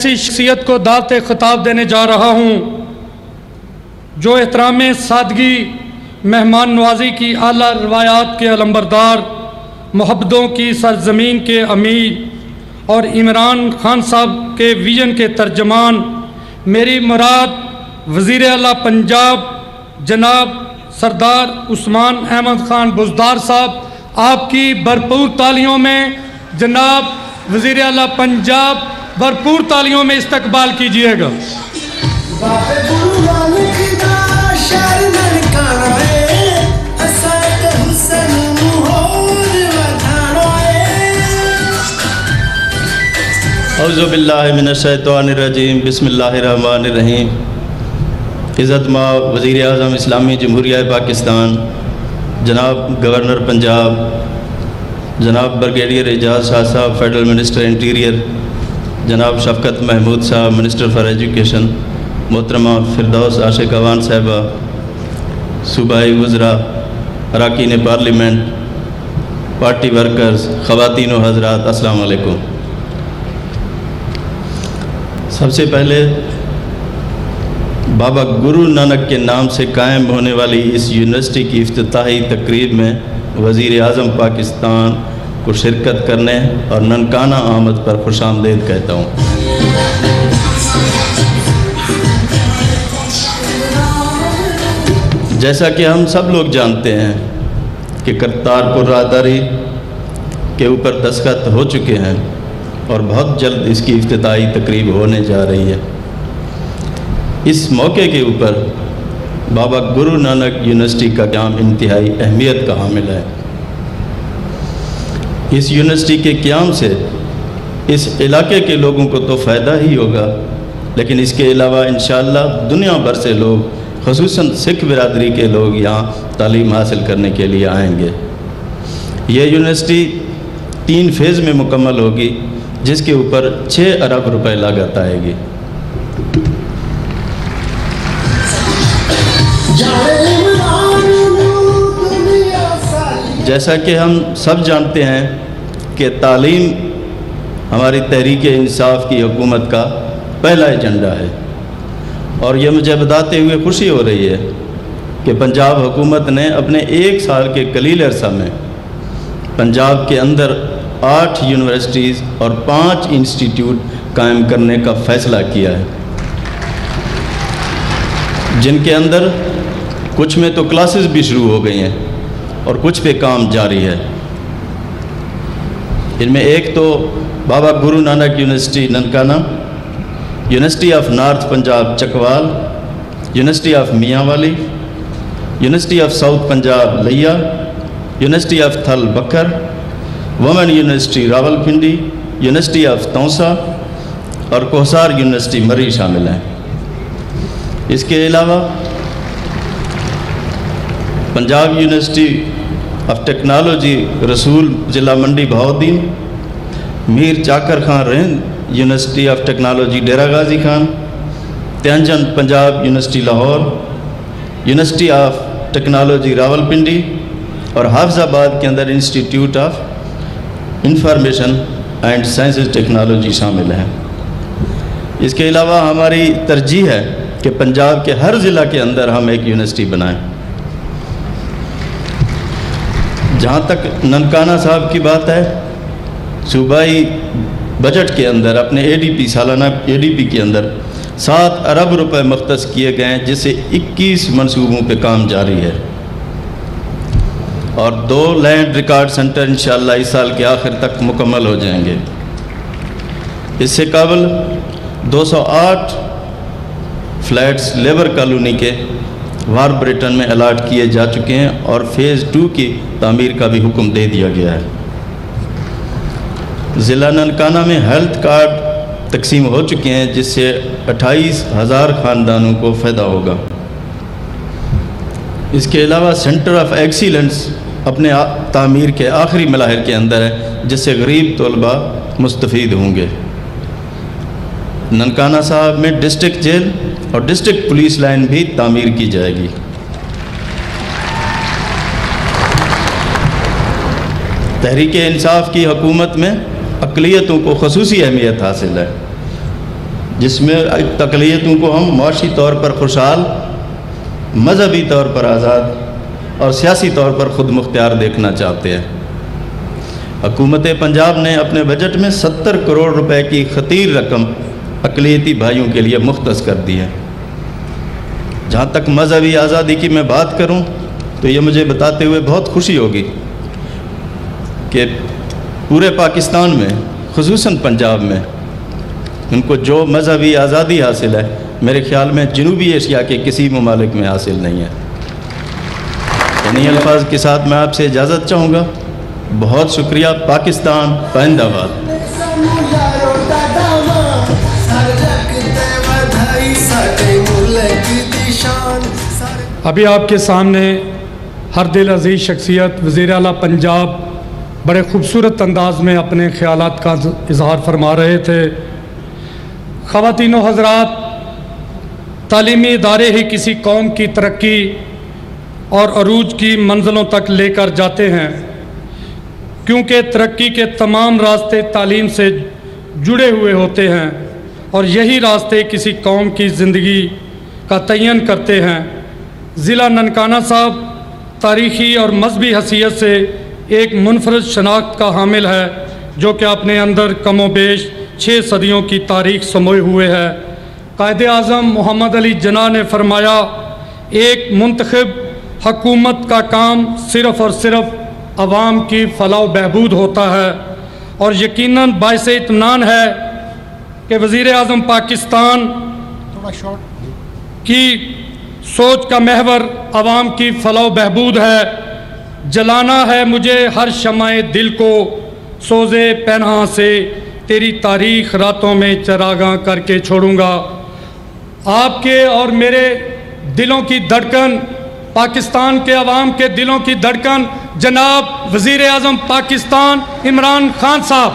ایسی شخصیت کو دعوت خطاب دینے جا رہا ہوں جو احترام سادگی، مہمان نوازی کی اعلیٰ روایات کے علمبردار، محبتوں کی سرزمین کے امیر اور عمران خان صاحب کے ویژن کے ترجمان، میری مراد وزیر اعلیٰ پنجاب جناب سردار عثمان احمد خان بزدار صاحب، آپ کی بھرپور تالیوں میں جناب وزیر اعلیٰ پنجاب بھرپور تالیوں میں استقبال کیجیے گا۔ اعوذ باللہ من الشیطان الرجیم، بسم اللہ الرحمن الرحیم۔ عزت مآب وزیر اعظم اسلامی جمہوریہ پاکستان جناب گورنر پنجاب جناب بریگیڈیئر اعجاز شاہ صاحب فیڈرل منسٹر انٹیریئر، جناب شفقت محمود صاحب منسٹر فار ایجوکیشن، محترمہ فردوس عاشق اوان صاحبہ، صوبائی وزراء، اراکین پارلیمنٹ، پارٹی ورکرز، خواتین و حضرات، السلام علیکم۔ سب سے پہلے بابا گرو نانک کے نام سے قائم ہونے والی اس یونیورسٹی کی افتتاحی تقریب میں وزیر اعظم پاکستان کو شرکت کرنے اور ننکانہ آمد پر خوش آمدید کہتا ہوں۔ جیسا کہ ہم سب لوگ جانتے ہیں کہ کرتارپور راہداری کے اوپر دستخط ہو چکے ہیں اور بہت جلد اس کی افتتاحی تقریب ہونے جا رہی ہے۔ اس موقع کے اوپر بابا گرو نانک یونیورسٹی کا قیام انتہائی اہمیت کا حامل ہے۔ اس یونیورسٹی کے قیام سے اس علاقے کے لوگوں کو تو فائدہ ہی ہوگا، لیکن اس کے علاوہ انشاءاللہ دنیا بھر سے لوگ، خصوصاً سکھ برادری کے لوگ یہاں تعلیم حاصل کرنے کے لیے آئیں گے۔ یہ یونیورسٹی 3 فیز میں مکمل ہوگی، جس کے اوپر 6 ارب روپے لاگت آئے گی۔ جیسا کہ ہم سب جانتے ہیں کہ تعلیم ہماری تحریک انصاف کی حکومت کا پہلا ایجنڈا ہے، اور یہ مجھے بتاتے ہوئے خوشی ہو رہی ہے کہ پنجاب حکومت نے اپنے 1 سال کے قلیل عرصہ میں پنجاب کے اندر 8 یونیورسٹیز اور 5 انسٹیٹیوٹ قائم کرنے کا فیصلہ کیا ہے، جن کے اندر کچھ میں تو کلاسز بھی شروع ہو گئی ہیں اور کچھ پہ کام جاری ہے۔ ان میں ایک تو Baba Guru Nanak university Nankana, university of north Punjab Chakwal, university of Mianwali, university of south Punjab Layyah, university of Thal Bhakkar, women university Rawalpindi, university of Taunsa اور کوہسار یونیورسٹی مری شامل ہیں۔ اس کے علاوہ Punjab university of technology Rasul ضلع Mandi Bahauddin, Mir Chakar Khan Rind university of technology Dera Ghazi Khan, تینجن Punjab university Lahore, university of technology Rawalpindi اور حافظ آباد کے اندر institute of information and sciences technology شامل ہیں۔ اس کے علاوہ ہماری ترجیح ہے کہ پنجاب کے ہر ضلع کے اندر ہم ایک یونیورسٹی بنائیں۔ جہاں تک ننکانہ صاحب کی بات ہے، صوبائی بجٹ کے اندر اپنے سالانہ اے ڈی پی کے اندر 7 ارب روپے مختص کیے گئے ہیں، جس سے 21 منصوبوں پہ کام جاری ہے، اور 2 لینڈ ریکارڈ سینٹر انشاءاللہ اس سال کے آخر تک مکمل ہو جائیں گے۔ اس سے قبل 208 فلیٹس لیبر کالونی کے واربریٹن میں الاٹ کیے جا چکے ہیں، اور فیز 2 کی تعمیر کا بھی حکم دے دیا گیا ہے۔ ضلع ننکانہ میں ہیلتھ کارڈ تقسیم ہو چکے ہیں، جس سے 28,000 خاندانوں کو فائدہ ہوگا۔ اس کے علاوہ سینٹر آف ایکسیلنس اپنے تعمیر کے آخری مراحل کے اندر ہے، جس سے غریب طلباء مستفید ہوں گے۔ ننکانہ صاحب میں ڈسٹرکٹ جیل اور ڈسٹرکٹ پولیس لائن بھی تعمیر کی جائے گی۔ تحریک انصاف کی حکومت میں اقلیتوں کو خصوصی اہمیت حاصل ہے۔ جس میں اقلیتوں کو ہم معاشی طور پر خوشحال، مذہبی طور پر آزاد اور سیاسی طور پر خود مختار دیکھنا چاہتے ہیں۔ حکومت پنجاب نے اپنے بجٹ میں 70 کروڑ روپے کی خطیر رقم اقلیتی بھائیوں کے لیے مختص کر دی ہے۔ جہاں تک مذہبی آزادی کی میں بات کروں تو یہ مجھے بتاتے ہوئے بہت خوشی ہوگی کہ پورے پاکستان میں، خصوصاً پنجاب میں، ان کو جو مذہبی آزادی حاصل ہے میرے خیال میں جنوبی ایشیا کے کسی ممالک میں حاصل نہیں ہے۔ انہی الفاظ کے ساتھ میں آپ سے اجازت چاہوں گا۔ بہت شکریہ۔ پاکستان پائندہ باد۔ ابھی آپ کے سامنے ہر دل عزیز شخصیت وزیر اعلیٰ پنجاب بڑے خوبصورت انداز میں اپنے خیالات کا اظہار فرما رہے تھے۔ خواتین و حضرات، تعلیمی ادارے ہی کسی قوم کی ترقی اور عروج کی منزلوں تک لے کر جاتے ہیں، کیونکہ ترقی کے تمام راستے تعلیم سے جڑے ہوئے ہوتے ہیں اور یہی راستے کسی قوم کی زندگی کا تعین کرتے ہیں۔ ضلع ننکانہ صاحب تاریخی اور مذہبی حیثیت سے ایک منفرد شناخت کا حامل ہے، جو کہ اپنے اندر کم و بیش 6 صدیوں کی تاریخ سموئے ہوئے ہے۔ قائد اعظم محمد علی جناح نے فرمایا، ایک منتخب حکومت کا کام صرف اور صرف عوام کی فلاح و بہبود ہوتا ہے، اور یقیناً باعث اطمینان ہے کہ وزیر اعظم پاکستان کی سوچ کا محور عوام کی فلاح و بہبود ہے۔ جلانا ہے مجھے ہر شمع دل کو، سوزے پنہاں سے تیری تاریخ راتوں میں چراغاں کر کے چھوڑوں گا۔ آپ کے اور میرے دلوں کی دھڑکن، پاکستان کے عوام کے دلوں کی دھڑکن جناب وزیر اعظم پاکستان عمران خان صاحب۔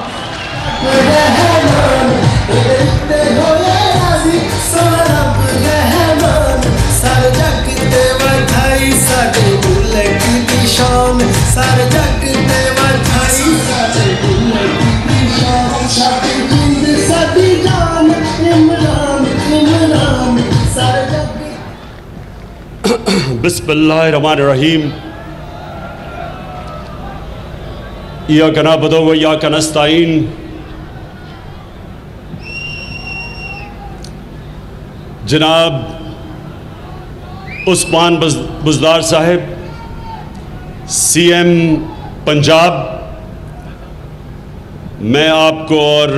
بسم اللہ الرحمن الرحیم۔ ایاک نعبد و ایاک نستعین۔ جناب عثمان بزدار صاحب، سی ایم پنجاب، میں آپ کو اور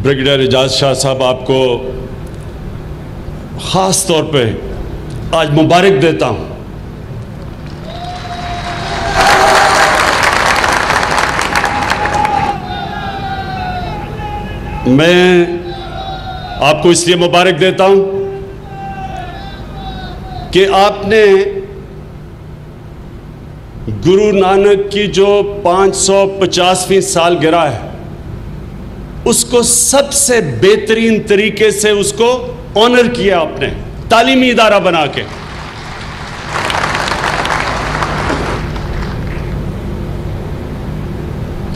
بریگیڈیئر اعجاز شاہ صاحب آپ کو خاص طور پہ آج مبارک دیتا ہوں۔ میں آپ کو اس لیے مبارک دیتا ہوں کہ آپ نے گرو نانک کی جو 550ویں سالگرہ ہے اس کو سب سے بہترین طریقے سے اس کو آنر کیا آپ نے، تعلیمی ادارہ بنا کے۔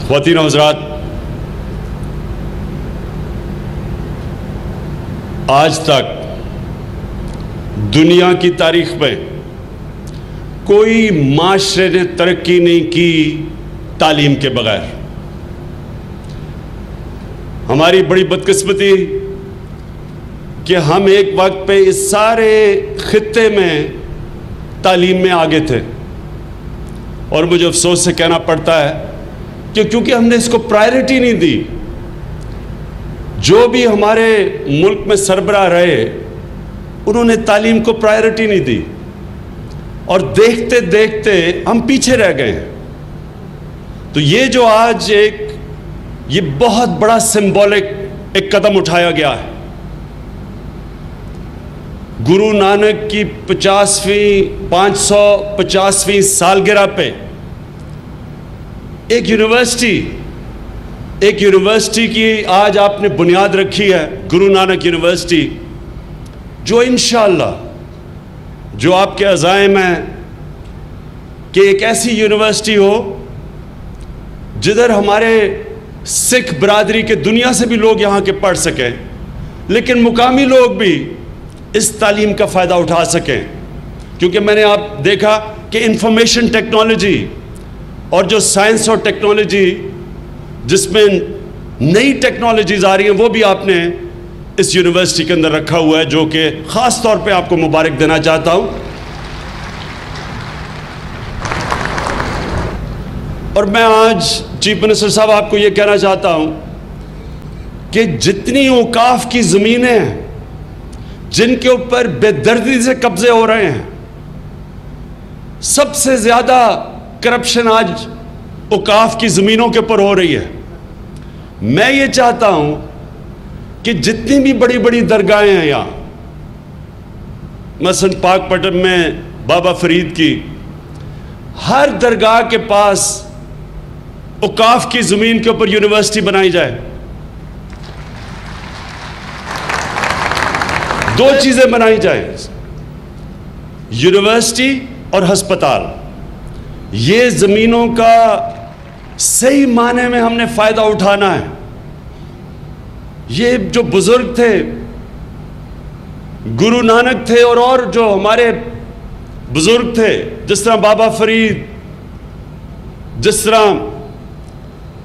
خواتین و حضرات، آج تک دنیا کی تاریخ میں کوئی معاشرے نے ترقی نہیں کی تعلیم کے بغیر۔ ہماری بڑی بدقسمتی کہ ہم ایک وقت پہ اس سارے خطے میں تعلیم میں آگے تھے، اور مجھے افسوس سے کہنا پڑتا ہے کہ کیونکہ ہم نے اس کو پرائرٹی نہیں دی۔ جو بھی ہمارے ملک میں سربراہ رہے انہوں نے تعلیم کو پرائرٹی نہیں دی، اور دیکھتے دیکھتے ہم پیچھے رہ گئے ہیں۔ تو یہ جو آج یہ بہت بڑا سمبولک ایک قدم اٹھایا گیا ہے، گرو نانک کی 550ویں سالگرہ پہ ایک یونیورسٹی کی آج آپ نے بنیاد رکھی ہے، گرو نانک یونیورسٹی، جو انشاءاللہ جو آپ کے عزائم ہیں کہ ایک ایسی یونیورسٹی ہو جدھر ہمارے سکھ برادری کے دنیا سے بھی لوگ یہاں کے پڑھ سکیں، لیکن مقامی لوگ بھی اس تعلیم کا فائدہ اٹھا سکیں. کیونکہ میں نے آپ دیکھا کہ انفارمیشن ٹیکنالوجی اور جو سائنس اور ٹیکنالوجی جس میں نئی ٹیکنالوجیز آ رہی ہیں وہ بھی آپ نے اس یونیورسٹی کے اندر رکھا ہوا ہے، جو کہ خاص طور پہ آپ کو مبارک دینا چاہتا ہوں. اور میں آج چیف منسٹر صاحب آپ کو یہ کہنا چاہتا ہوں کہ جتنی اوقاف کی زمینیں ہیں جن کے اوپر بے دردی سے قبضے ہو رہے ہیں، سب سے زیادہ کرپشن آج اوقاف کی زمینوں کے اوپر ہو رہی ہے. میں یہ چاہتا ہوں کہ جتنی بھی بڑی بڑی درگاہیں ہیں یہاں، مثلا پاک پٹن میں بابا فرید کی، ہر درگاہ کے پاس اوقاف کی زمین کے اوپر یونیورسٹی بنائی جائے. دو چیزیں بنائی جائیں، یونیورسٹی اور ہسپتال. یہ زمینوں کا صحیح معنی میں ہم نے فائدہ اٹھانا ہے. یہ جو بزرگ تھے، گرو نانک تھے اور جو ہمارے بزرگ تھے، جس طرح بابا فرید، جس طرح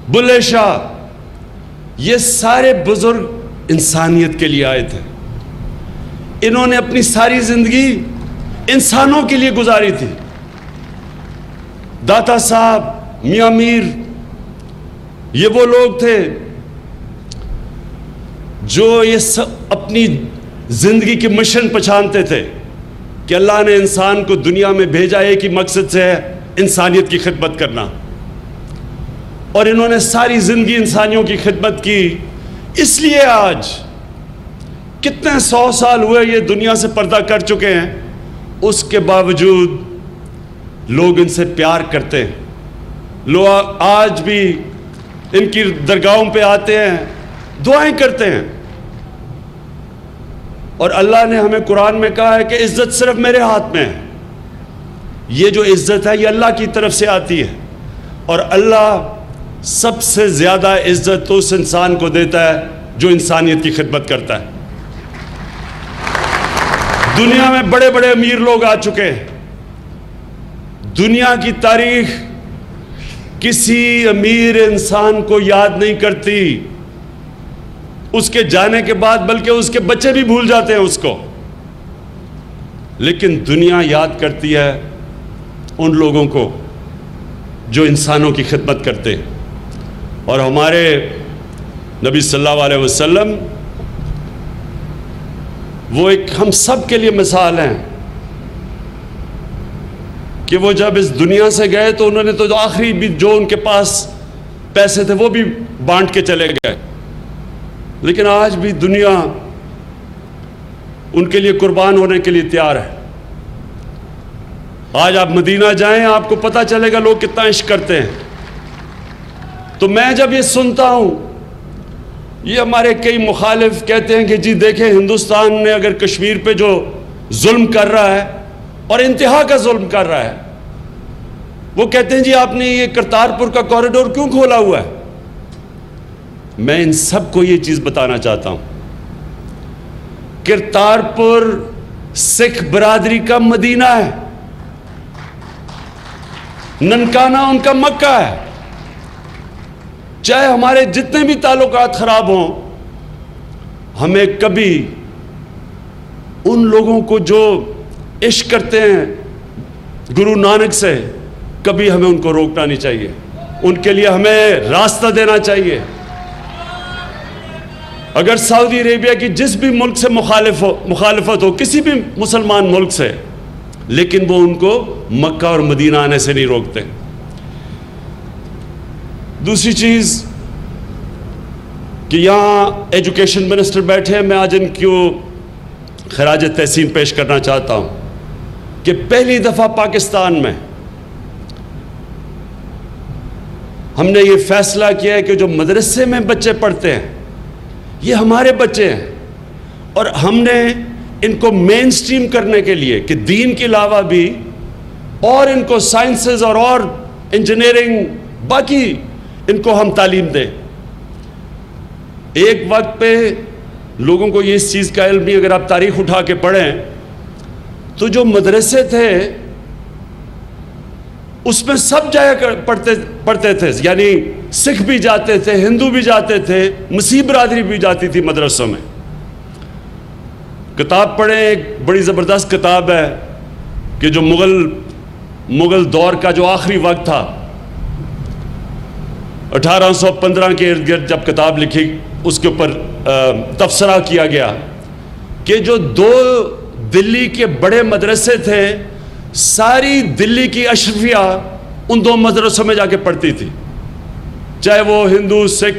بلے شاہ، یہ سارے بزرگ انسانیت کے لیے آئے تھے. انہوں نے اپنی ساری زندگی انسانوں کے لیے گزاری تھی. داتا صاحب، میاں میر، یہ وہ لوگ تھے جو یہ اپنی زندگی کے مشن پہچانتے تھے کہ اللہ نے انسان کو دنیا میں بھیجا ایک ہی مقصد سے ہے، انسانیت کی خدمت کرنا. اور انہوں نے ساری زندگی انسانیوں کی خدمت کی. اس لیے آج کتنے 100 سال ہوئے یہ دنیا سے پردہ کر چکے ہیں، اس کے باوجود لوگ ان سے پیار کرتے ہیں. لوگ آج بھی ان کی درگاہوں پہ آتے ہیں، دعائیں کرتے ہیں. اور اللہ نے ہمیں قرآن میں کہا ہے کہ عزت صرف میرے ہاتھ میں ہے. یہ جو عزت ہے یہ اللہ کی طرف سے آتی ہے، اور اللہ سب سے زیادہ عزت تو اس انسان کو دیتا ہے جو انسانیت کی خدمت کرتا ہے. دنیا میں بڑے بڑے امیر لوگ آ چکے ہیں. دنیا کی تاریخ کسی امیر انسان کو یاد نہیں کرتی اس کے جانے کے بعد، بلکہ اس کے بچے بھی بھول جاتے ہیں اس کو. لیکن دنیا یاد کرتی ہے ان لوگوں کو جو انسانوں کی خدمت کرتے ہیں. اور ہمارے نبی صلی اللہ علیہ وسلم وہ ایک ہم سب کے لیے مثال ہیں کہ وہ جب اس دنیا سے گئے تو انہوں نے تو آخری بھی جو ان کے پاس پیسے تھے وہ بھی بانٹ کے چلے گئے. لیکن آج بھی دنیا ان کے لیے قربان ہونے کے لیے تیار ہے. آج آپ مدینہ جائیں، آپ کو پتہ چلے گا لوگ کتنا عشق کرتے ہیں. تو میں جب یہ سنتا ہوں، یہ ہمارے کئی مخالف کہتے ہیں کہ جی دیکھیں ہندوستان نے اگر کشمیر پہ جو ظلم کر رہا ہے اور انتہا کا ظلم کر رہا ہے، وہ کہتے ہیں جی آپ نے یہ کرتارپور کا کوریڈور کیوں کھولا ہوا ہے. میں ان سب کو یہ چیز بتانا چاہتا ہوں، کرتارپور سکھ برادری کا مدینہ ہے، ننکانہ ان کا مکہ ہے. چاہے ہمارے جتنے بھی تعلقات خراب ہوں، ہمیں کبھی ان لوگوں کو جو عشق کرتے ہیں گرو نانک سے، کبھی ہمیں ان کو روکنا نہیں چاہیے. ان کے لیے ہمیں راستہ دینا چاہیے. اگر سعودی عربیہ کی جس بھی ملک سے مخالفت ہو، کسی بھی مسلمان ملک سے، لیکن وہ ان کو مکہ اور مدینہ آنے سے نہیں روکتے. دوسری چیز کہ یہاں ایجوکیشن منسٹر بیٹھے ہیں، میں آج ان کو خراج تحسین پیش کرنا چاہتا ہوں کہ پہلی دفعہ پاکستان میں ہم نے یہ فیصلہ کیا ہے کہ جو مدرسے میں بچے پڑھتے ہیں یہ ہمارے بچے ہیں، اور ہم نے ان کو مین سٹریم کرنے کے لیے کہ دین کے علاوہ بھی اور ان کو سائنسز اور انجینئرنگ باقی ان کو ہم تعلیم دیں. ایک وقت پہ لوگوں کو یہ اس چیز کا علم نہیں. اگر آپ تاریخ اٹھا کے پڑھیں تو جو مدرسے تھے اس میں سب جایا پڑھتے تھے, یعنی سکھ بھی جاتے تھے, ہندو بھی جاتے تھے, مسیح برادری بھی جاتی تھی مدرسوں میں. کتاب پڑھیں, ایک بڑی زبردست کتاب ہے کہ جو مغل دور کا جو آخری وقت تھا 1815 کے ارد گرد جب کتاب لکھی, اس کے اوپر تبصرہ کیا گیا کہ جو 2 دلی کے بڑے مدرسے تھے, ساری دلی کی اشرفیہ ان 2 مدرسوں میں جا کے پڑھتی تھی, چاہے وہ ہندو, سکھ,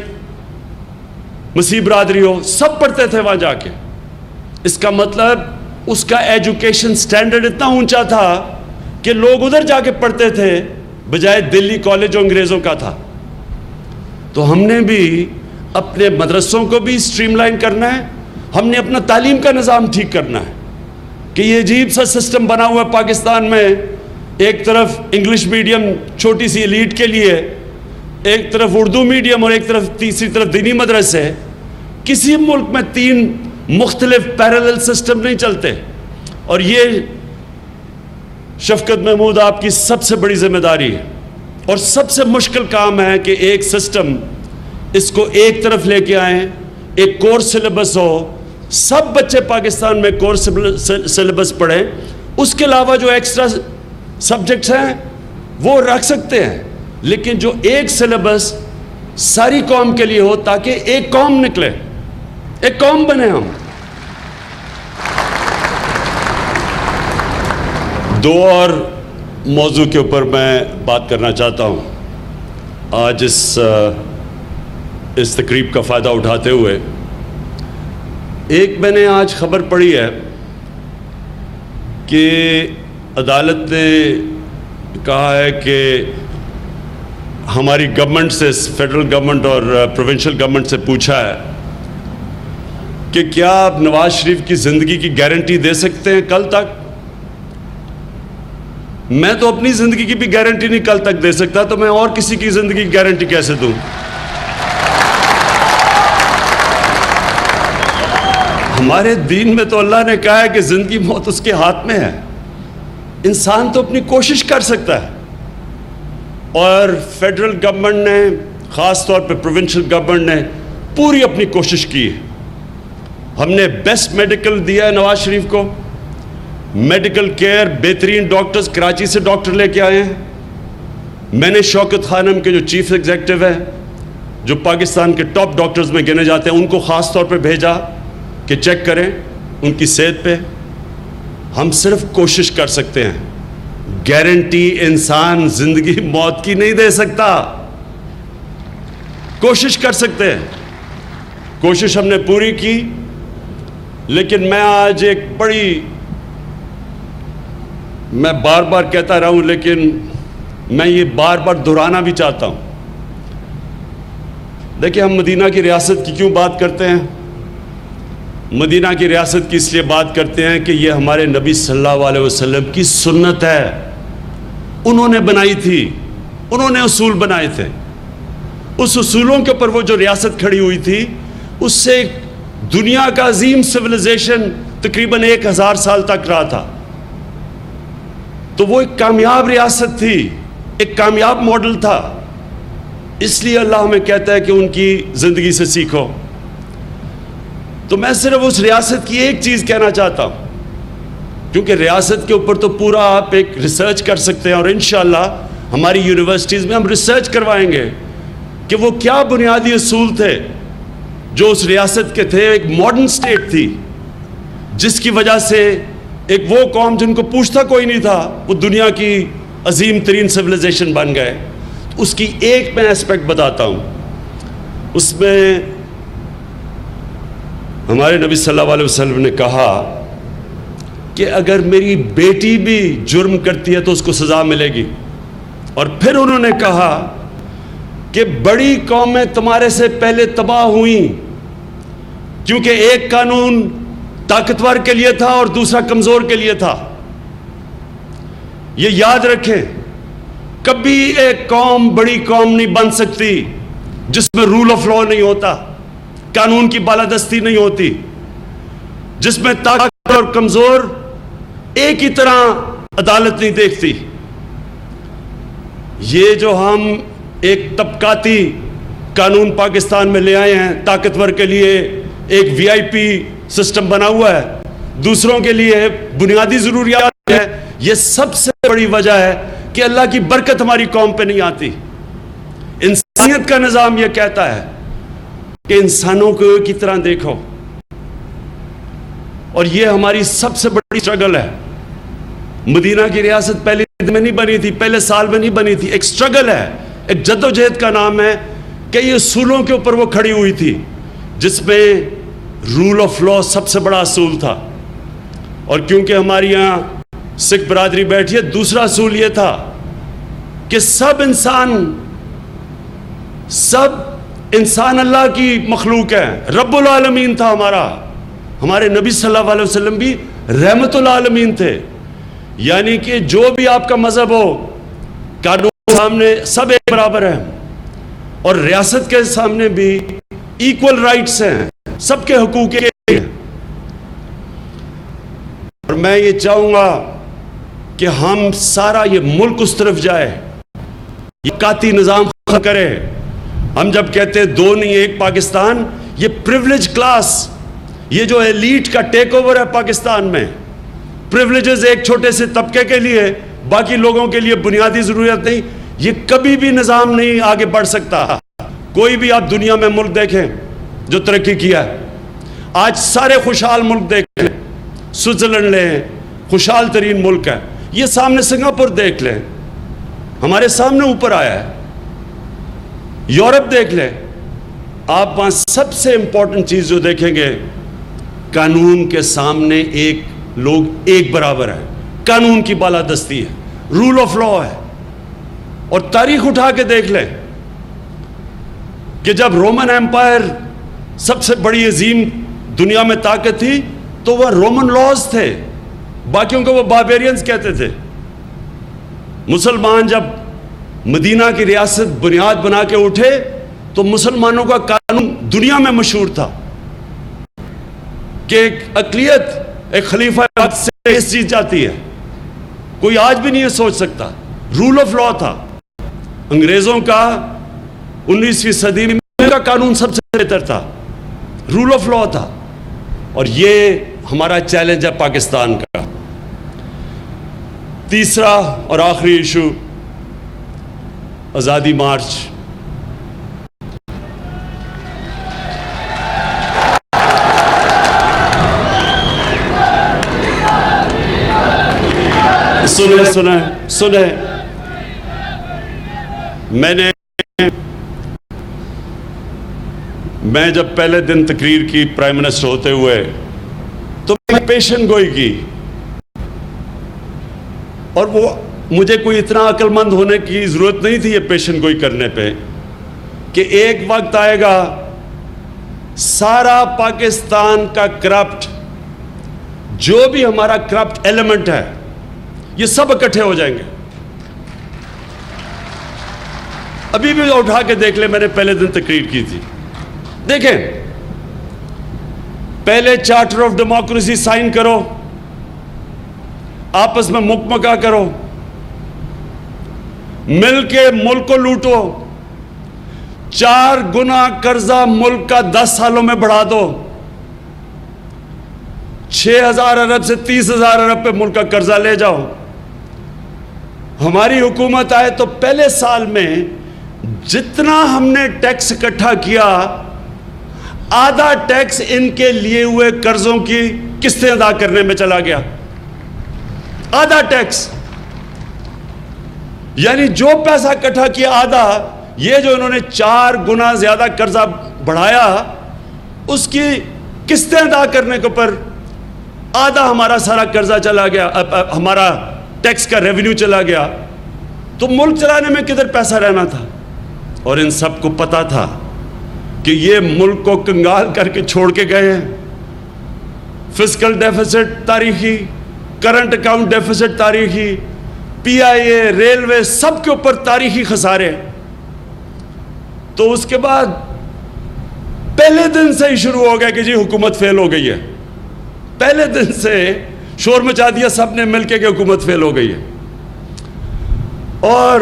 مسیح برادری ہو, سب پڑھتے تھے وہاں جا کے. اس کا مطلب اس کا ایجوکیشن سٹینڈرڈ اتنا اونچا تھا کہ لوگ ادھر جا کے پڑھتے تھے بجائے دلی کالج جو انگریزوں کا تھا. تو ہم نے بھی اپنے مدرسوں کو بھی سٹریم لائن کرنا ہے, ہم نے اپنا تعلیم کا نظام ٹھیک کرنا ہے کہ یہ عجیب سا سسٹم بنا ہوا ہے پاکستان میں, ایک طرف انگلش میڈیم چھوٹی سی ایلیٹ کے لیے, ایک طرف اردو میڈیم اور ایک طرف تیسری طرف دینی مدرسے. کسی ملک میں 3 مختلف پیرالل سسٹم نہیں چلتے, اور یہ شفقت محمود آپ کی سب سے بڑی ذمہ داری ہے اور سب سے مشکل کام ہے کہ ایک سسٹم اس کو ایک طرف لے کے آئیں, ایک کورس سلیبس ہو, سب بچے پاکستان میں کورس سلیبس پڑھیں, اس کے علاوہ جو ایکسٹرا سبجیکٹس ہیں وہ رکھ سکتے ہیں, لیکن جو ایک سلیبس ساری قوم کے لیے ہو تاکہ ایک قوم نکلے, ایک قوم بنے ہم. 2 اور موضوع کے اوپر میں بات کرنا چاہتا ہوں آج اس تقریب کا فائدہ اٹھاتے ہوئے. ایک میں نے آج خبر پڑھی ہے کہ عدالت نے کہا ہے کہ ہماری گورنمنٹ سے, فیڈرل گورنمنٹ اور پروونشل گورنمنٹ سے پوچھا ہے کہ کیا آپ نواز شریف کی زندگی کی گارنٹی دے سکتے ہیں کل تک. میں تو اپنی زندگی کی بھی گارنٹی نہیں کل تک دے سکتا, تو میں اور کسی کی زندگی کی گارنٹی کیسے دوں. ہمارے دین میں تو اللہ نے کہا ہے کہ زندگی موت اس کے ہاتھ میں ہے, انسان تو اپنی کوشش کر سکتا ہے. اور فیڈرل گورنمنٹ نے, خاص طور پہ پروونشل گورنمنٹ نے پوری اپنی کوشش کی ہے. ہم نے بیسٹ میڈیکل دیا ہے نواز شریف کو, میڈیکل کیئر, بہترین ڈاکٹرز کراچی سے ڈاکٹر لے کے آئے ہیں. میں نے شوکت خانم کے جو چیف ایگزیکٹو ہیں, جو پاکستان کے ٹاپ ڈاکٹرز میں گنے جاتے ہیں, ان کو خاص طور پہ بھیجا کہ چیک کریں ان کی صحت پہ. ہم صرف کوشش کر سکتے ہیں, گارنٹی انسان زندگی موت کی نہیں دے سکتا. کوشش کر سکتے ہیں, کوشش ہم نے پوری کی. لیکن میں آج ایک میں بار بار کہتا رہا ہوں, لیکن میں یہ بار بار دہرانا بھی چاہتا ہوں. دیکھیں, ہم مدینہ کی ریاست کی کیوں بات کرتے ہیں؟ مدینہ کی ریاست کی اس لیے بات کرتے ہیں کہ یہ ہمارے نبی صلی اللہ علیہ وسلم کی سنت ہے, انہوں نے بنائی تھی, انہوں نے اصول بنائے تھے. اس اصولوں کے اوپر وہ جو ریاست کھڑی ہوئی تھی, اس سے دنیا کا عظیم سویلائزیشن تقریباً 1000 سال تک رہا تھا. تو وہ ایک کامیاب ریاست تھی, ایک کامیاب ماڈل تھا. اس لیے اللہ ہمیں کہتا ہے کہ ان کی زندگی سے سیکھو. تو میں صرف اس ریاست کی ایک چیز کہنا چاہتا ہوں, کیونکہ ریاست کے اوپر تو پورا آپ ایک ریسرچ کر سکتے ہیں, اور انشاءاللہ ہماری یونیورسٹیز میں ہم ریسرچ کروائیں گے کہ وہ کیا بنیادی اصول تھے جو اس ریاست کے تھے. ایک ماڈرن سٹیٹ تھی جس کی وجہ سے ایک وہ قوم جن کو پوچھتا کوئی نہیں تھا, وہ دنیا کی عظیم ترین سویلائزیشن بن گئے. اس کی ایک میں ایسپیکٹ بتاتا ہوں. اس میں ہمارے نبی صلی اللہ علیہ وسلم نے کہا کہ اگر میری بیٹی بھی جرم کرتی ہے تو اس کو سزا ملے گی. اور پھر انہوں نے کہا کہ بڑی قومیں تمہارے سے پہلے تباہ ہوئیں کیونکہ ایک قانون طاقتور کے لیے تھا اور دوسرا کمزور کے لیے تھا. یہ یاد رکھیں, کبھی ایک قوم بڑی قوم نہیں بن سکتی جس میں رول آف لا نہیں ہوتا. قانون کی بالادستی نہیں ہوتی، جس میں طاقتور اور کمزور ایک ہی طرح عدالت نہیں دیکھتی. یہ جو ہم ایک طبقاتی قانون پاکستان میں لے آئے ہیں، طاقتور کے لیے ایک VIP سسٹم بنا ہوا ہے، دوسروں کے لیے بنیادی ضروریات ہے، یہ سب سے بڑی وجہ ہے کہ اللہ کی برکت ہماری قوم پہ نہیں آتی. انسانیت کا نظام یہ کہتا ہے کہ انسانوں کو کی طرح دیکھو، اور یہ ہماری سب سے بڑی سٹرگل ہے. مدینہ کی ریاست پہلے دن میں نہیں بنی تھی، پہلے سال میں نہیں بنی تھی، ایک سٹرگل ہے، ایک جدوجہد کا نام ہے کہ یہ اصولوں کے اوپر وہ کھڑی ہوئی تھی، جس میں رول آف لا سب سے بڑا اصول تھا. اور کیونکہ ہماری یہاں سکھ برادری بیٹھی ہے، دوسرا اصول یہ تھا کہ سب انسان اللہ کی مخلوق ہے. رب العالمین تھا ہمارے نبی صلی اللہ علیہ وسلم بھی رحمت العالمین تھے. یعنی کہ جو بھی آپ کا مذہب ہو، قانون کے سامنے سب ایک برابر ہیں، اور ریاست کے سامنے بھی ایکول رائٹس ہیں، سب کے حقوق ہیں. اور میں یہ چاہوں گا کہ ہم سارا یہ ملک اس طرف جائے، یہ قاتی نظام ختم کرے. ہم جب کہتے ہیں دو نہیں ایک پاکستان، یہ پریولیج کلاس، یہ جو ایلیٹ کا ٹیک اوور ہے پاکستان میں، پریولیجز ایک چھوٹے سے طبقے کے لیے، باقی لوگوں کے لیے بنیادی ضرورت نہیں، یہ کبھی بھی نظام نہیں آگے بڑھ سکتا. کوئی بھی آپ دنیا میں ملک دیکھیں جو ترقی کیا ہے، آج سارے خوشحال ملک دیکھ لیں، سوئٹزرلینڈ لیں، خوشحال ترین ملک ہے. یہ سامنے سنگاپور دیکھ لیں، ہمارے سامنے اوپر آیا ہے. یورپ دیکھ لیں، آپ وہاں سب سے امپورٹنٹ چیز جو دیکھیں گے، قانون کے سامنے لوگ ایک برابر ہیں، قانون کی بالادستی ہے، رول آف لا ہے. اور تاریخ اٹھا کے دیکھ لیں کہ جب رومن ایمپائر سب سے بڑی عظیم دنیا میں طاقت تھی تو وہ رومن لاز تھے، باقیوں کو وہ باربیرینز کہتے تھے. مسلمان جب مدینہ کی ریاست بنیاد بنا کے اٹھے تو مسلمانوں کا قانون دنیا میں مشہور تھا کہ ایک اقلیت ایک خلیفہ سے جیت جاتی ہے. کوئی آج بھی نہیں سوچ سکتا. رول آف لا تھا. انگریزوں کا 19ویں صدی میں کا قانون سب سے بہتر تھا، رول آف لا تھا. اور یہ ہمارا چیلنج ہے پاکستان کا. تیسرا اور آخری ایشو، آزادی مارچ. سنیں میں جب پہلے دن تقریر کی پرائم منسٹر ہوتے ہوئے تو میں پیشن گوئی کی، اور وہ مجھے کوئی اتنا عقل مند ہونے کی ضرورت نہیں تھی یہ پیشن گوئی کرنے پہ، کہ ایک وقت آئے گا سارا پاکستان کا کرپٹ، جو بھی ہمارا کرپٹ ایلیمنٹ ہے، یہ سب اکٹھے ہو جائیں گے. ابھی بھی اٹھا کے دیکھ لیں، میں نے پہلے دن تقریر کی تھی. دیکھیں، پہلے چارٹر آف ڈیموکریسی سائن کرو، آپس میں مکمکا کرو، مل کے ملک کو لوٹو، 4 گنا قرضہ ملک کا 10 سالوں میں بڑھا دو، 6,000 ارب سے 30,000 ارب پہ ملک کا قرضہ لے جاؤ. ہماری حکومت آئے تو پہلے سال میں جتنا ہم نے ٹیکس اکٹھا کیا، آدھا ٹیکس ان کے لیے ہوئے قرضوں کی قسطیں ادا کرنے میں چلا گیا. آدھا ٹیکس، یعنی جو پیسہ اکٹھا کیا آدھا، یہ جو انہوں نے 4 گنا زیادہ قرضہ بڑھایا، اس کی قسطیں ادا کرنے کے اوپر آدھا ہمارا سارا قرضہ چلا گیا، ہمارا ٹیکس کا ریونیو چلا گیا. تو ملک چلانے میں کدھر پیسہ رہنا تھا؟ اور ان سب کو پتا تھا کہ یہ ملک کو کنگال کر کے چھوڑ کے گئے ہیں. فسکل ڈیفیسٹ تاریخی، کرنٹ اکاؤنٹ ڈیفیسٹ تاریخی، PIA، ریلوے، سب کے اوپر تاریخی خسارے. تو اس کے بعد پہلے دن سے ہی شروع ہو گیا کہ جی حکومت فیل ہو گئی ہے. پہلے دن سے شور مچا دیا سب نے مل کے کہ حکومت فیل ہو گئی ہے. اور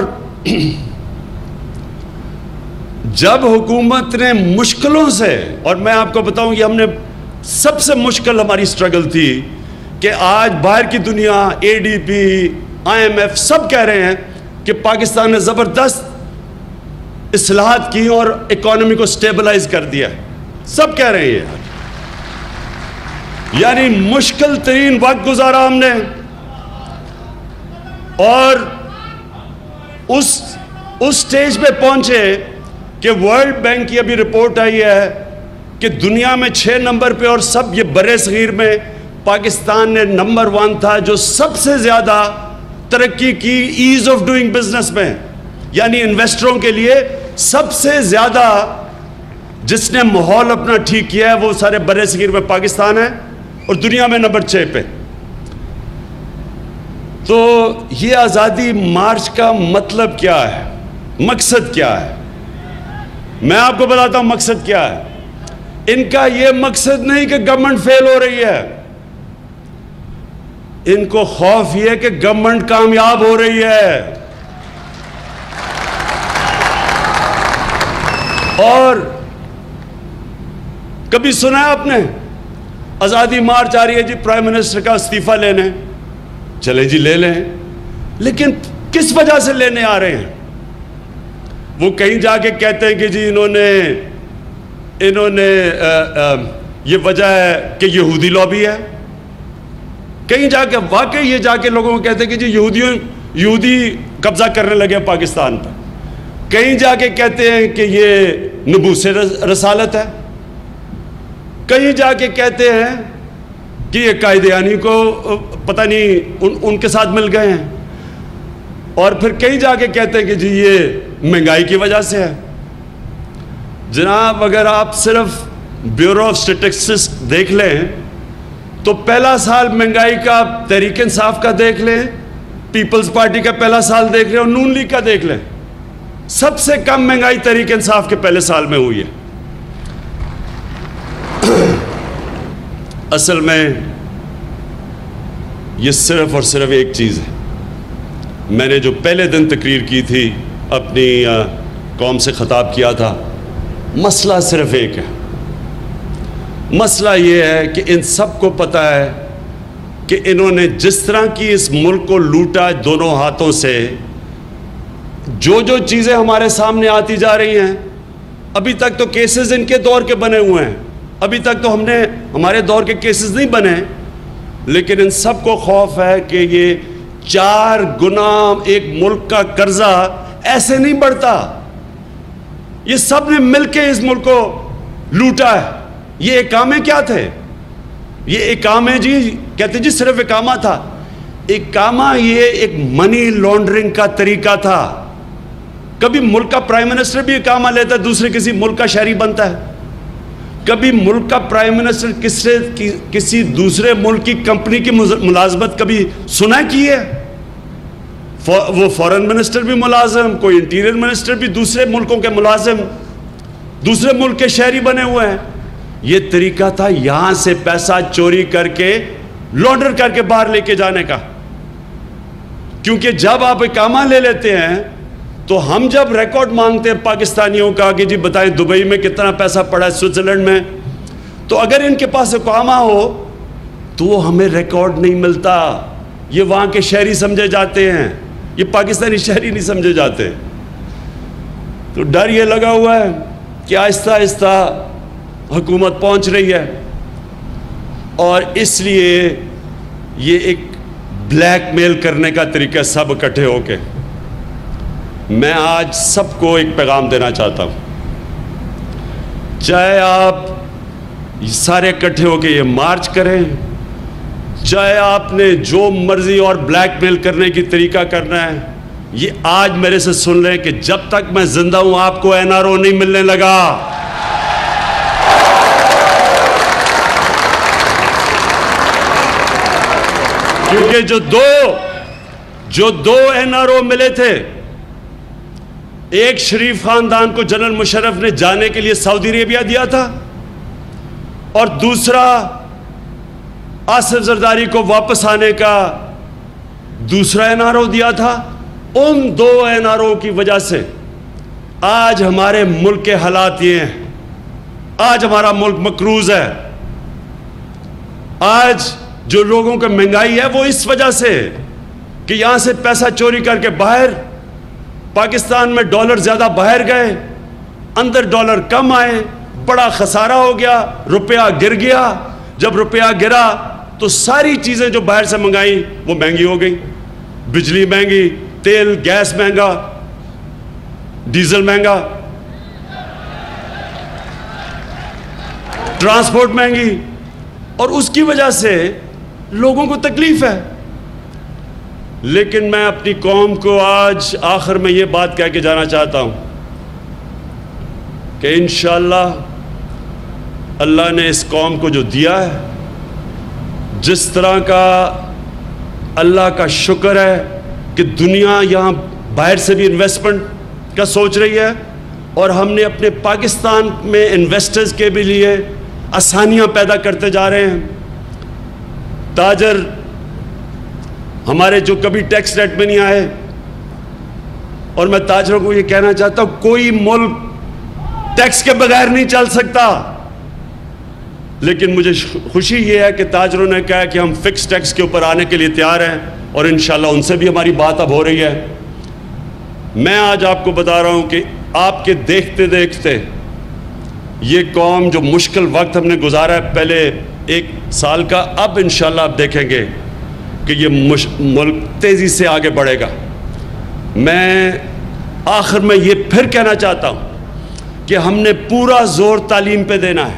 جب حکومت نے مشکلوں سے, اور میں آپ کو بتاؤں کہ ہم نے سب سے مشکل ہماری سٹرگل تھی کہ آج باہر کی دنیا, ADB, IMF سب کہہ رہے ہیں کہ پاکستان نے زبردست اصلاحات کی اور اکانومی کو سٹیبلائز کر دیا. سب کہہ رہے ہیں, یعنی مشکل ترین وقت گزارا ہم نے. اور اس سٹیج پہ پہنچے کہ ورلڈ بینک کی ابھی رپورٹ آئی ہے کہ دنیا میں 6 نمبر پہ, اور سب یہ برِ صغیر میں پاکستان نے نمبر 1 تھا جو سب سے زیادہ ترقی کی ایز آف ڈوئنگ بزنس میں. یعنی انویسٹروں کے لیے سب سے زیادہ جس نے ماحول اپنا ٹھیک کیا ہے وہ سارے برِ صغیر میں پاکستان ہے, اور دنیا میں نمبر 6 پہ. تو یہ آزادی مارچ کا مطلب کیا ہے, مقصد کیا ہے؟ میں آپ کو بتاتا ہوں مقصد کیا ہے. ان کا یہ مقصد نہیں کہ گورنمنٹ فیل ہو رہی ہے, ان کو خوف یہ ہے کہ گورنمنٹ کامیاب ہو رہی ہے. اور کبھی سنا ہے آپ نے آزادی مارچ آ رہی ہے جی پرائم منسٹر کا استعفیٰ لینے؟ چلے جی لے لیں, لیکن کس وجہ سے لینے آ رہے ہیں؟ وہ کہیں جا کے کہتے ہیں کہ جی انہوں نے یہ وجہ ہے کہ یہودی لابی ہے. کہیں جا کے واقعی یہ جا کے لوگوں کو کہتے ہیں کہ جی یہودی قبضہ کرنے لگے پاکستان پر. کہیں جا کے کہتے ہیں کہ یہ نبوس رسالت ہے. کہیں جا کے کہتے ہیں کہ یہ قائدیانی کو پتہ نہیں ان کے ساتھ مل گئے ہیں. اور پھر کہیں جا کے کہتے ہیں کہ جی یہ مہنگائی کی وجہ سے ہے. جناب اگر آپ صرف بیورو آف اسٹیٹسٹکس دیکھ لیں تو پہلا سال مہنگائی کا تحریک انصاف کا دیکھ لیں, پیپلز پارٹی کا پہلا سال دیکھ لیں, اور نون لیگ کا دیکھ لیں. سب سے کم مہنگائی تحریک انصاف کے پہلے سال میں ہوئی ہے. اصل میں یہ صرف اور صرف ایک چیز ہے. میں نے جو پہلے دن تقریر کی تھی, اپنی قوم سے خطاب کیا تھا, مسئلہ صرف ایک ہے. مسئلہ یہ ہے کہ ان سب کو پتہ ہے کہ انہوں نے جس طرح کی اس ملک کو لوٹا دونوں ہاتھوں سے, جو چیزیں ہمارے سامنے آتی جا رہی ہیں, ابھی تک تو کیسز ان کے دور کے بنے ہوئے ہیں, ابھی تک تو ہمارے دور کے کیسز نہیں بنے, لیکن ان سب کو خوف ہے کہ یہ 4 گنا ایک ملک کا قرضہ ایسے نہیں بڑھتا. یہ سب نے مل کے اس ملک کو لوٹا ہے. یہ اقامے کیا تھے؟ یہ اقامے جی کہتے جی صرف اقامہ تھا. اقامہ یہ ایک منی لانڈرنگ کا طریقہ تھا. کبھی ملک کا پرائم منسٹر بھی اقامہ لیتا ہے, دوسرے کسی ملک کا شہری بنتا ہے. کبھی ملک کا پرائم منسٹر کسی دوسرے ملک کی کمپنی کی ملازمت کبھی سنا کی ہے؟ وہ فورن منسٹر بھی ملازم, کوئی انٹیریئر منسٹر بھی دوسرے ملکوں کے ملازم, دوسرے ملک کے شہری بنے ہوئے ہیں. یہ طریقہ تھا یہاں سے پیسہ چوری کر کے لانڈر کر کے باہر لے کے جانے کا. کیونکہ جب آپ اقامہ لے لیتے ہیں تو ہم جب ریکارڈ مانگتے ہیں پاکستانیوں کا کہ جی بتائیں دبئی میں کتنا پیسہ پڑا ہے, سوئٹزرلینڈ میں, تو اگر ان کے پاس اقامہ ہو تو وہ ہمیں ریکارڈ نہیں ملتا. یہ وہاں کے شہری سمجھے جاتے ہیں, یہ پاکستانی شہری نہیں سمجھے جاتے. تو ڈر یہ لگا ہوا ہے کہ آہستہ آہستہ حکومت پہنچ رہی ہے, اور اس لیے یہ ایک بلیک میل کرنے کا طریقہ سب اکٹھے ہو کے. میں آج سب کو ایک پیغام دینا چاہتا ہوں, چاہے آپ سارے اکٹھے ہو کے یہ مارچ کریں, چاہے آپ نے جو مرضی اور بلیک میل کرنے کی طریقہ کرنا ہے, یہ آج میرے سے سن لیں کہ جب تک میں زندہ ہوں آپ کو NRO نہیں ملنے لگا. کیونکہ جو دو NRO ملے تھے ایک شریف خاندان کو جنرل مشرف نے جانے کے لیے سعودی عربیہ دیا تھا اور دوسرا آصف زرداری کو واپس آنے کا دوسرا NRO دیا تھا. ان 2 NRO کی وجہ سے آج ہمارے ملک کے حالات یہ ہیں. آج ہمارا ملک مقروض ہے. آج جو لوگوں کا مہنگائی ہے وہ اس وجہ سے کہ یہاں سے پیسہ چوری کر کے باہر پاکستان میں ڈالر زیادہ باہر گئے, اندر ڈالر کم آئے, بڑا خسارہ ہو گیا, روپیہ گر گیا. جب روپیہ گرا تو ساری چیزیں جو باہر سے منگائیں وہ مہنگی ہو گئی. بجلی مہنگی, تیل گیس مہنگا, ڈیزل مہنگا, ٹرانسپورٹ مہنگی, اور اس کی وجہ سے لوگوں کو تکلیف ہے. لیکن میں اپنی قوم کو آج آخر میں یہ بات کہہ کے جانا چاہتا ہوں کہ انشاءاللہ اللہ نے اس قوم کو جو دیا ہے, جس طرح کا اللہ کا شکر ہے کہ دنیا یہاں باہر سے بھی انویسٹمنٹ کا سوچ رہی ہے, اور ہم نے اپنے پاکستان میں انویسٹرز کے بھی لیے آسانیاں پیدا کرتے جا رہے ہیں. تاجر ہمارے جو کبھی ٹیکس ریٹ میں نہیں آئے, اور میں تاجروں کو یہ کہنا چاہتا ہوں کوئی ملک ٹیکس کے بغیر نہیں چل سکتا. لیکن مجھے خوشی یہ ہے کہ تاجروں نے کہا کہ ہم فکس ٹیکس کے اوپر آنے کے لیے تیار ہیں, اور انشاءاللہ ان سے بھی ہماری بات اب ہو رہی ہے. میں آج آپ کو بتا رہا ہوں کہ آپ کے دیکھتے دیکھتے یہ قوم جو مشکل وقت ہم نے گزارا ہے پہلے 1 سال کا, اب انشاءاللہ آپ دیکھیں گے کہ یہ ملک تیزی سے آگے بڑھے گا. میں آخر میں یہ پھر کہنا چاہتا ہوں کہ ہم نے پورا زور تعلیم پہ دینا ہے.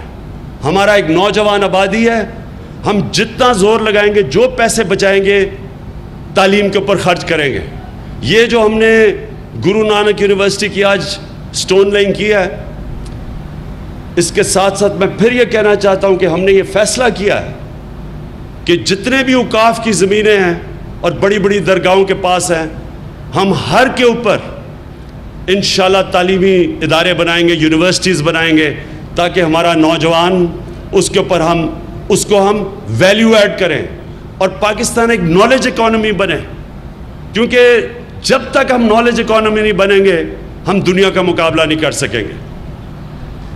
ہمارا ایک نوجوان آبادی ہے, ہم جتنا زور لگائیں گے, جو پیسے بچائیں گے تعلیم کے اوپر خرچ کریں گے. یہ جو ہم نے گرو نانک یونیورسٹی کی آج سٹون لائنگ کیا ہے, اس کے ساتھ ساتھ میں پھر یہ کہنا چاہتا ہوں کہ ہم نے یہ فیصلہ کیا ہے کہ جتنے بھی اوقاف کی زمینیں ہیں اور بڑی بڑی درگاہوں کے پاس ہیں, ہم ہر کے اوپر انشاءاللہ تعلیمی ادارے بنائیں گے, یونیورسٹیز بنائیں گے, تاکہ ہمارا نوجوان اس کے اوپر اس کو ہم ویلیو ایڈ کریں, اور پاکستان ایک نالج اکانومی بنے. کیونکہ جب تک ہم نالج اکانومی نہیں بنیں گے ہم دنیا کا مقابلہ نہیں کر سکیں گے.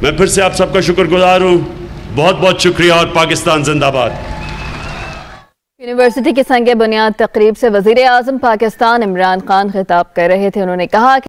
میں پھر سے آپ سب کا شکر گزار ہوں. بہت بہت شکریہ, اور پاکستان زندہ باد. یونیورسٹی کی سنگ بنیاد تقریب سے وزیر اعظم پاکستان عمران خان خطاب کر رہے تھے. انہوں نے کہا کہ